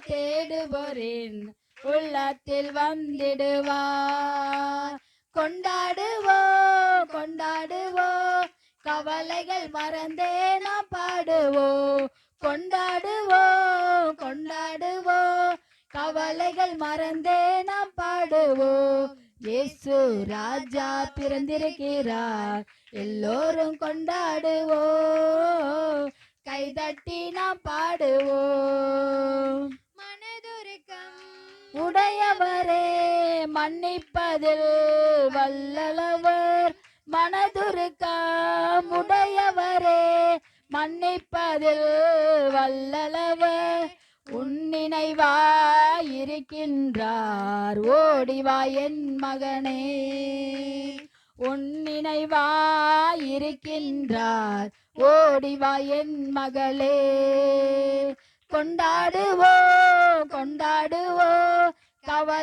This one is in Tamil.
தேடுவோரின் உள்ளத்தில் வந்திடுவார். கொண்டாடுவோம் கொண்டாடுவோம், கவலைகள் மறந்தே நாம் பாடுவோம். கொண்டாடுவோம் கொண்டாடுவோம், கவலைகள் மறந்தே நாம் பாடுவோம். இயேசு ராஜா பிறந்திருக்கிறார், எல்லோரும் கொண்டாடுவோம். கைதட்டி நாம் பாடுவோம். மனதுருக்கம் உடையவரே மன்னிப்பதில் வல்லவர், மனதுருக்கம் உடையவரே மன்னிப்பதில் வல்லவர். உன்னினைவாயிருக்கின்றார், ஓடிவா என் மகனே. உன்னினைவாயிருக்கின்றார், ஓடிவா என் மகளே. கொண்டாடுவோம் கொண்டாடுவோம், கவலை